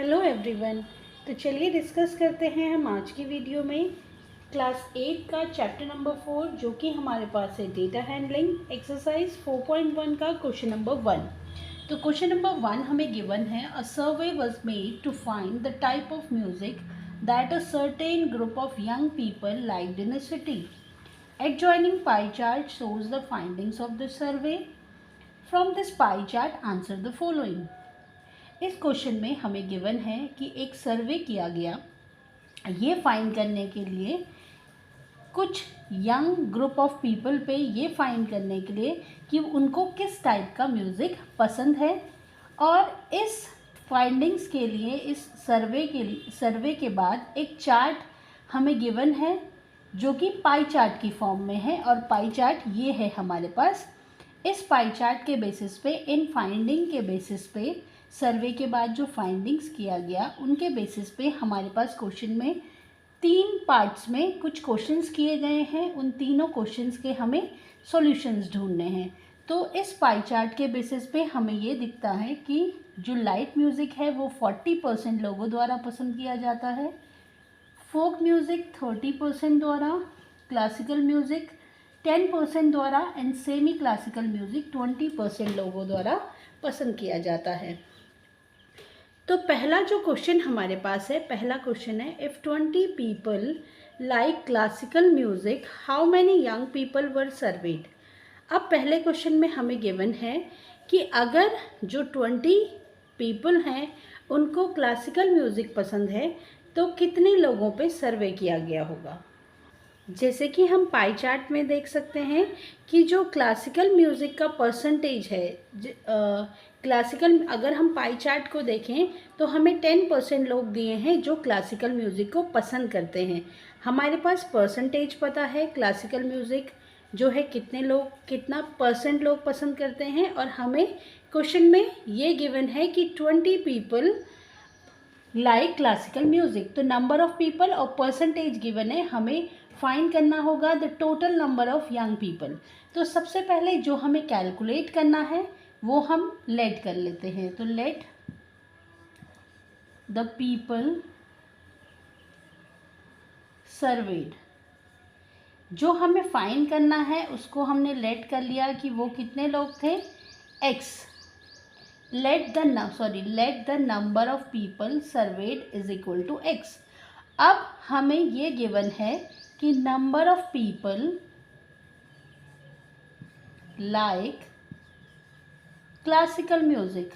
Hello everyone. तो चलिए discuss करते हैं हम आज की वीडियो में क्लास 8 का चैप्टर नंबर 4 जो कि हमारे पास है डेटा हैंडलिंग एक्सरसाइज 4.1 का क्वेश्चन नंबर 1। तो क्वेश्चन नंबर 1 हमें गिवन है a survey was made to find the type of music that a certain group of young people liked in a city. Adjoining pie chart shows the findings of the survey. From this pie chart answer the following. इस question में हमें given है कि एक सर्वे किया गया ये find करने के लिए, कुछ यंग ग्रुप ऑफ पीपल पे ये फाइंड करने के लिए कि उनको किस टाइप का म्यूज़िक पसंद है। और इस फाइंडिंग्स के लिए, इस सर्वे के बाद एक चार्ट हमें गिवन है जो कि पाई चार्ट की फॉर्म में है। और पाई चार्ट ये है हमारे पास। इस पाई चार्ट के बेसिस पे, इन फाइंडिंग के बेसिस पे, सर्वे के बाद जो फाइंडिंग्स किया गया उनके बेसिस पे हमारे पास क्वेश्चन में 3 पार्ट्स में कुछ क्वेश्चंस किए गए हैं। उन तीनों क्वेश्चंस के हमें सॉल्यूशंस ढूंढने हैं। तो इस पाई चार्ट के बेसिस पे हमें ये दिखता है कि जो लाइट म्यूज़िक है वो 40% लोगों द्वारा पसंद किया जाता है, फोक म्यूज़िक 30% द्वारा, क्लासिकल म्यूज़िक 10% द्वारा एंड सेमी क्लासिकल म्यूज़िक 20% लोगों द्वारा पसंद किया जाता है। तो पहला जो क्वेश्चन हमारे पास है, पहला क्वेश्चन है if 20 people like classical music how many young people were served. अब पहले क्वेश्चन में हमें गिवन है कि अगर जो 20 पीपल हैं उनको क्लासिकल म्यूज़िक पसंद है तो कितने लोगों पे सर्वे किया गया होगा। जैसे कि हम पाई चार्ट में देख सकते हैं कि जो क्लासिकल म्यूज़िक का परसेंटेज है, क्लासिकल, अगर हम पाई चार्ट को देखें तो हमें 10% लोग दिए हैं जो क्लासिकल म्यूज़िक को पसंद करते हैं। हमारे पास परसेंटेज पता है क्लासिकल म्यूज़िक जो है कितना परसेंट लोग पसंद करते हैं। और हमें क्वेश्चन में ये गिवन है कि 20 पीपल लाइक क्लासिकल म्यूज़िक। तो नंबर ऑफ़ पीपल और परसेंटेज गिवन है, हमें फाइंड करना होगा the total number of young people. तो सबसे पहले जो हमें कैलकुलेट करना है वो हम लेट कर लेते हैं। तो लेट द पीपल सर्वेड, जो हमें फाइंड करना है उसको हमने लेट कर लिया कि वो कितने लोग थे, x। Let the number of people served is equal to x। अब हमें ये गिवन है कि number of people like classical music.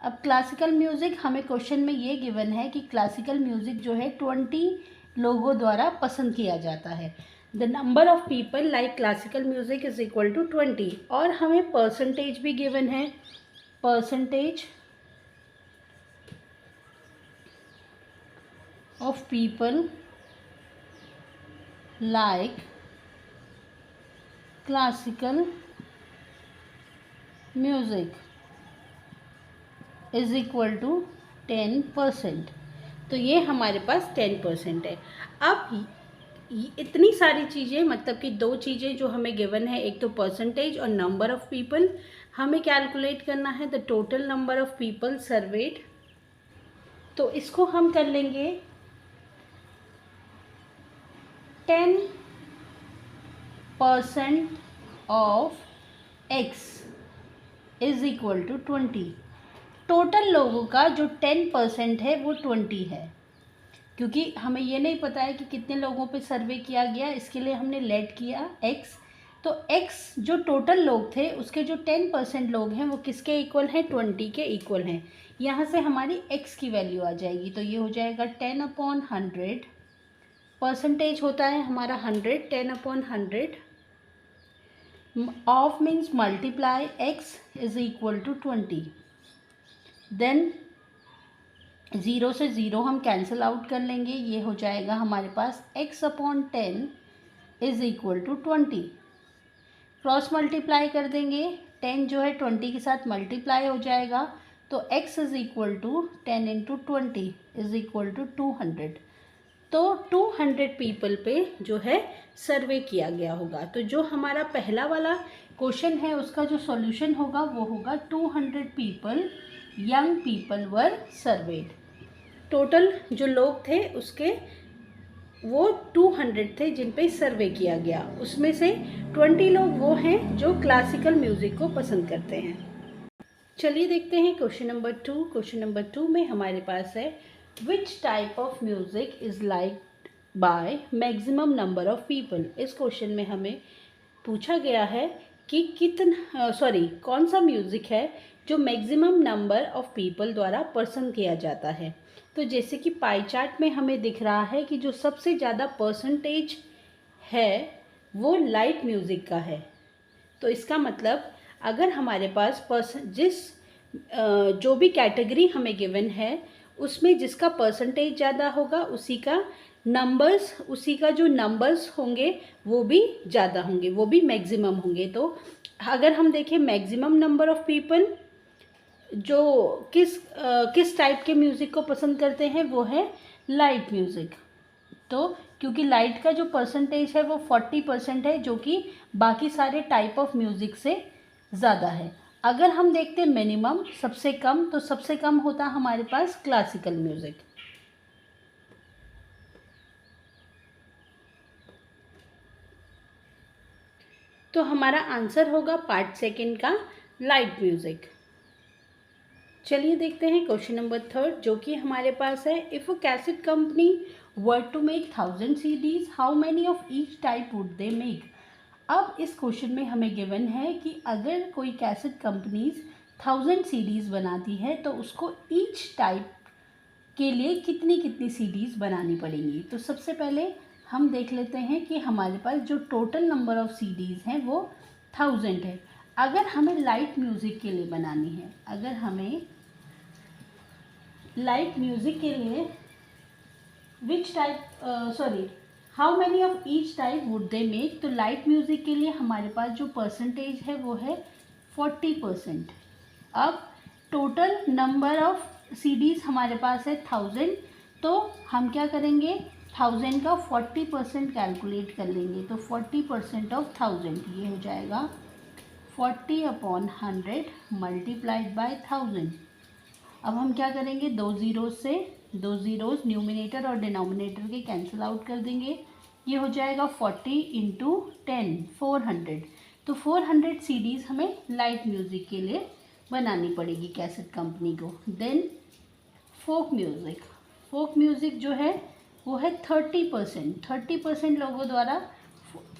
अब क्लासिकल म्यूज़िक हमें क्वेश्चन में ये गिवन है कि क्लासिकल म्यूज़िक जो है 20 लोगों द्वारा पसंद किया जाता है। The number of people like classical music is equal to 20। और हमें परसेंटेज भी गिवन है, percentage of people like classical music is equal to 10%। तो ये हमारे पास 10% है। अब इतनी सारी चीज़ें, मतलब कि 2 चीज़ें जो हमें गिवन है, एक तो परसेंटेज और नंबर ऑफ़ पीपल, हमें कैलकुलेट करना है the total number of people served. तो इसको हम कर लेंगे 10% of x is equal to 20। टोटल लोगों का जो 10% है वो 20 है, क्योंकि हमें ये नहीं पता है कि कितने लोगों पे सर्वे किया गया, इसके लिए हमने लेट किया x। तो x जो टोटल लोग थे उसके जो 10% लोग हैं वो किसके इक्वल हैं, 20 के इक्वल हैं। यहाँ से हमारी x की वैल्यू आ जाएगी। तो ये हो जाएगा 10/100। परसेंटेज होता है हमारा 100, 10/100 of means multiply x is equal to 20। Then 0 से 0 हम कैंसिल आउट कर लेंगे, ये हो जाएगा हमारे पास x/10 is equal to 20। Cross multiply कर देंगे, 10 जो है 20 के साथ मल्टीप्लाई हो जाएगा। तो x is equal to 10 into 20 is equal to 200। तो 200 पीपल पे जो है सर्वे किया गया होगा। तो जो हमारा पहला वाला क्वेश्चन है उसका जो सॉल्यूशन होगा वो होगा 200 people young people were served. Total जो लोग थे उसके वो 200 थे जिन पे सर्वे किया गया, उसमें से 20 लोग वो हैं जो क्लासिकल म्यूज़िक को पसंद करते हैं। चलिए देखते हैं क्वेश्चन नंबर 2। क्वेश्चन नंबर 2 में हमारे पास है which type of music is liked by maximum number of people. इस क्वेश्चन में हमें पूछा गया है कि कौन सा म्यूज़िक है जो मैक्सिमम नंबर ऑफ पीपल द्वारा पसंद किया जाता है। तो जैसे कि पाई चार्ट में हमें दिख रहा है कि जो सबसे ज़्यादा परसेंटेज है वो लाइट म्यूज़िक का है। तो इसका मतलब अगर हमारे पास जो भी कैटेगरी हमें गिवन है उसमें जिसका परसेंटेज ज़्यादा होगा उसी का जो नंबर्स होंगे वो भी ज़्यादा होंगे, वो भी मैक्सिमम होंगे। तो अगर हम देखें मैक्सिमम नंबर ऑफ़ पीपल जो किस टाइप के म्यूज़िक को पसंद करते हैं वो है लाइट म्यूज़िक। तो क्योंकि लाइट का जो परसेंटेज है वो 40% है, जो कि बाकी सारे टाइप ऑफ म्यूज़िक से ज़्यादा है। अगर हम देखते हैं मिनिमम सबसे कम, तो सबसे कम होता हमारे पास क्लासिकल म्यूज़िक। तो हमारा आंसर होगा पार्ट सेकंड का लाइट म्यूज़िक। चलिए देखते हैं क्वेश्चन नंबर 3 जो कि हमारे पास है if a cassette company were to make 1000 CDs how many of each type would they make. अब इस क्वेश्चन में हमें गिवन है कि अगर कोई कैसेट कंपनीज 1000 CDs बनाती है तो उसको ईच टाइप के लिए कितनी कितनी CDs बनानी पड़ेंगी। तो सबसे पहले हम देख लेते हैं कि हमारे पास जो टोटल नंबर ऑफ़ CDs हैं वो 1000 है। अगर हमें लाइट म्यूज़िक के लिए बनानी है, अगर हमें लाइट म्यूज़िक के लिए how many of each type would they make. तो लाइट म्यूज़िक के लिए हमारे पास जो परसेंटेज है वो है 40%। अब टोटल नंबर ऑफ CDs हमारे पास है 1000, तो हम क्या करेंगे 1000 का 40% कैलकुलेट कर लेंगे। तो 40% ऑफ 1000 ये हो जाएगा 40/100 मल्टीप्लाइड बाय 1000। अब हम क्या करेंगे दो ज़ीरोज़ न्यूमिनेटर और डिनोमिनेटर के कैंसिल आउट कर देंगे। ये हो जाएगा 40 × 10 400। तो 400 CDs हमें लाइट म्यूज़िक के लिए बनानी पड़ेगी कैसेट कंपनी को। देन फोक म्यूज़िक जो है वो है 30% लोगों द्वारा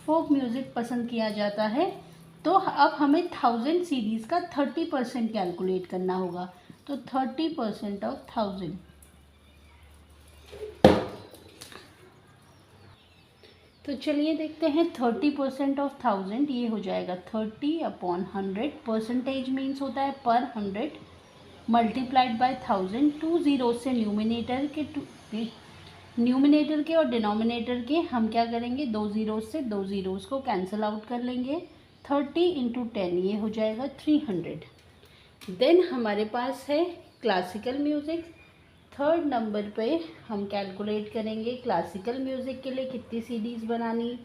फोक म्यूज़िक पसंद किया जाता है। तो अब हमें 1000 CDs का 30% कैलकुलेट करना होगा। तो 30% ऑफ 1000, तो चलिए देखते हैं 30% ऑफ 1000 ये हो जाएगा 30/100। परसेंटेज मीन्स होता है पर 100 मल्टीप्लाइड बाय 1000। 2 ज़ीरोज़ से न्यूमिनेटर के और डिनोमिनेटर के हम क्या करेंगे दो ज़ीरोज़ को कैंसिल आउट कर लेंगे। 30 × 10 ये हो जाएगा 300। देन हमारे पास है क्लासिकल म्यूज़िक। थर्ड नंबर पे हम कैलकुलेट करेंगे क्लासिकल म्यूज़िक के लिए कितनी CDs बनानी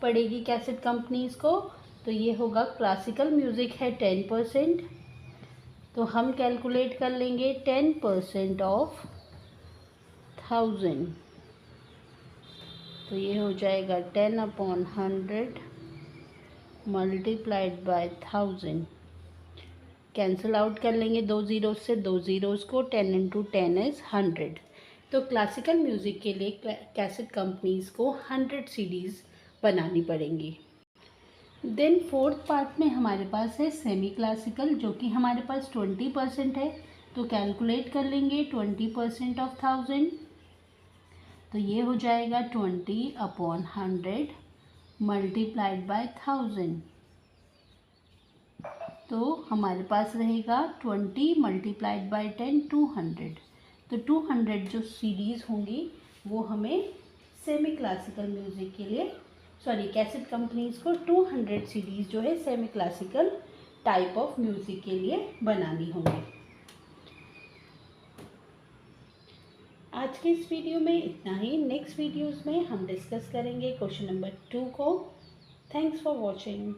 पड़ेगी कैसेट कंपनीज़ को। तो ये होगा क्लासिकल म्यूज़िक है 10%, तो हम कैलकुलेट कर लेंगे 10% ऑफ 1000। तो ये हो जाएगा 10/100 मल्टीप्लाइड बाय 1000। कैंसिल आउट कर लेंगे दो ज़ीरोज़ को। 10 × 10 इज़ 100। तो क्लासिकल म्यूज़िक के लिए कैसेट कंपनीज़ को 100 CDs बनानी पड़ेंगी। देन फोर्थ पार्ट में हमारे पास है सेमी क्लासिकल जो कि हमारे पास 20% है। तो कैलकुलेट कर लेंगे 20% ऑफ 1000। तो ये हो जाएगा 20/100 मल्टीप्लाइड बाय 1000। तो हमारे पास रहेगा 20 मल्टीप्लाइड बाय 10 200। तो 200 जो CDs होंगी वो हमें सेमी क्लासिकल म्यूज़िक के लिए कैसेट कंपनीज़ को 200 CDs जो है semi classical type of music के लिए बनानी होंगी। आज के इस वीडियो में इतना ही। नेक्स्ट वीडियोज़ में हम डिस्कस करेंगे क्वेश्चन नंबर 2 को। Thanks for watching.